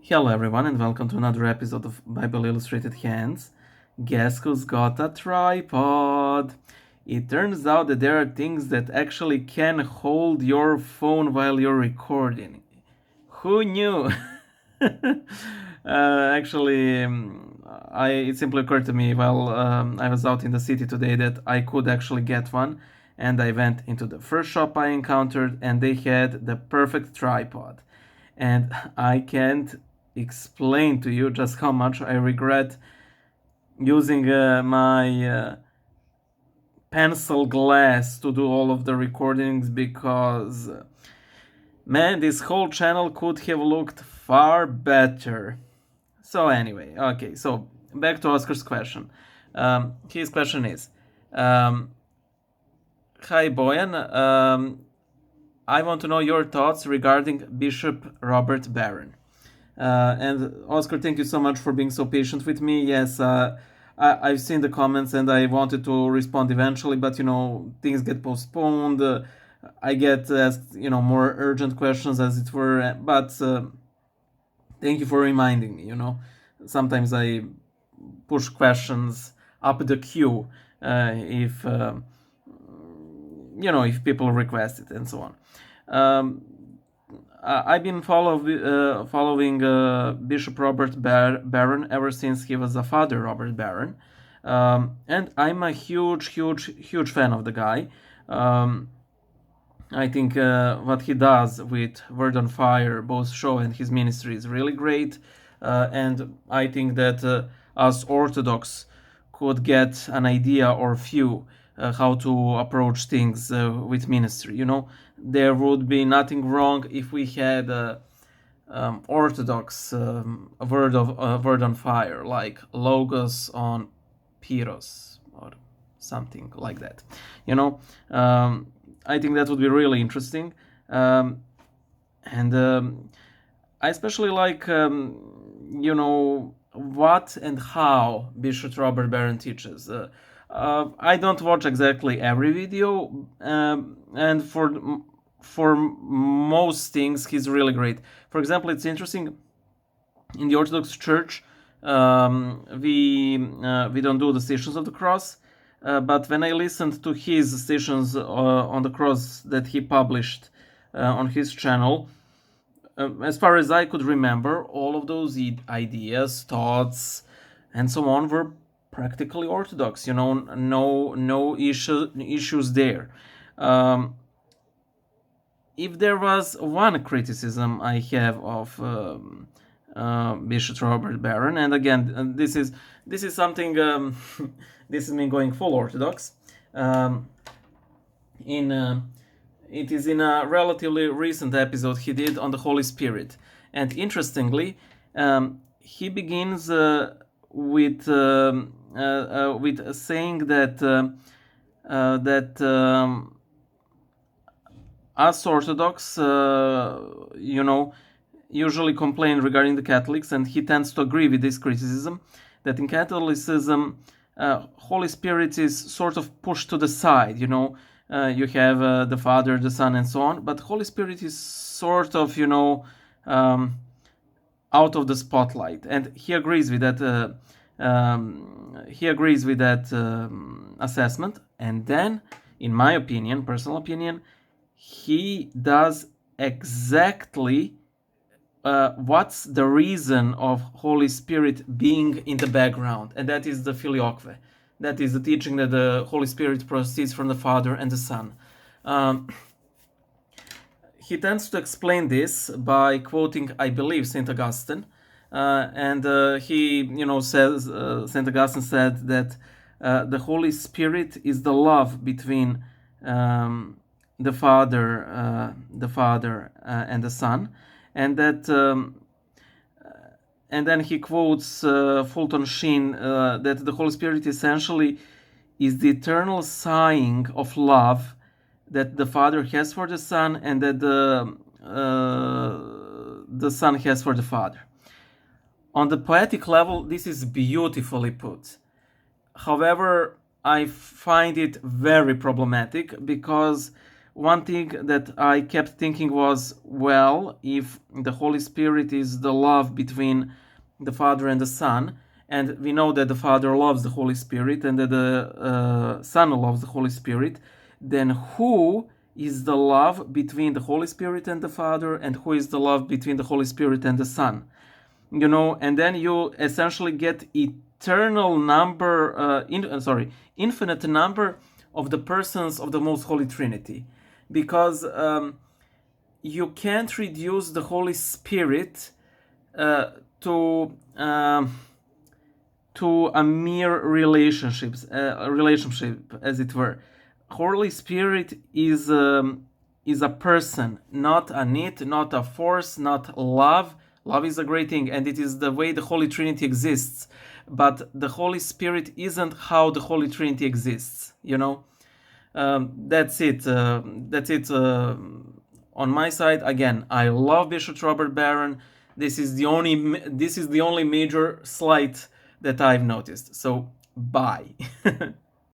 Hello everyone and welcome to another episode of Bible Illustrated Hands. Guess who's got a tripod? It turns out that there are things that actually can hold your phone while you're recording. Who knew? It simply occurred to me while I was out in the city today that I could actually get one, and I went into the first shop I encountered and they had the perfect tripod. And I can't explain to you just how much I regret using my pencil glass to do all of the recordings because, man, this whole channel could have looked far better. So anyway, okay, so back to Oscar's question. His question is, Hi Boyan, I want to know your thoughts regarding Bishop Robert Barron. And Oscar, thank you so much for being so patient with me. Yes, I've seen the comments and I wanted to respond eventually, but things get postponed. I get asked more urgent questions as it were. But thank you for reminding me. Sometimes I push questions up the queue if people request it and so on. I've been following Bishop Robert Barron ever since he was a father, Robert Barron, and I'm a huge fan of the guy. I think what he does with Word on Fire, both show and his ministry, is really great, and I think that us Orthodox could get an idea or few how to approach things with ministry. There would be nothing wrong if we had Orthodox word on fire, like Logos on Pyros or something like that. I think that would be really interesting, and I especially like what and how Bishop Robert Barron teaches. I don't watch exactly every video, and for most things he's really great. For example, it's interesting in the Orthodox Church we don't do the Stations of the Cross, but when I listened to his Stations on the Cross that he published on his channel, as far as I could remember, all of those ideas, thoughts, and so on were practically Orthodox. No issues there. If there was one criticism I have of Bishop Robert Barron, and again, this is something. This is me going full Orthodox. It is in a relatively recent episode he did on the Holy Spirit, and interestingly, he begins with saying that us Orthodox, usually complain regarding the Catholics, and he tends to agree with this criticism, that in Catholicism, Holy Spirit is sort of pushed to the side. You have the Father, the Son, and so on, but Holy Spirit is sort of, out of the spotlight, and he agrees with that. Assessment, and then, in my opinion, personal opinion, he does exactly what's the reason of Holy Spirit being in the background, and that is the filioque. That is the teaching that the Holy Spirit proceeds from the Father and the Son. He tends to explain this by quoting, I believe, St. Augustine, and he, says St. Augustine said that the Holy Spirit is the love between the Father and the Son, and that, and then he quotes Fulton Sheen that the Holy Spirit essentially is the eternal sighing of love that the Father has for the Son, and that the Son has for the Father. On the poetic level, this is beautifully put. However, I find it very problematic because one thing that I kept thinking was, well, if the Holy Spirit is the love between the Father and the Son, and we know that the Father loves the Holy Spirit and that the Son loves the Holy Spirit, then who is the love between the Holy Spirit and the Father, and who is the love between the Holy Spirit and the Son? And then you essentially get eternal number, infinite number of the persons of the Most Holy Trinity, because you can't reduce the Holy Spirit to a mere relationship, as it were. Holy Spirit is a person, not an it, not a force, not love. Love is a great thing, and it is the way the Holy Trinity exists. But the Holy Spirit isn't how the Holy Trinity exists. That's it. That's it. On my side, again, I love Bishop Robert Barron. This is the only major slight that I've noticed. So bye.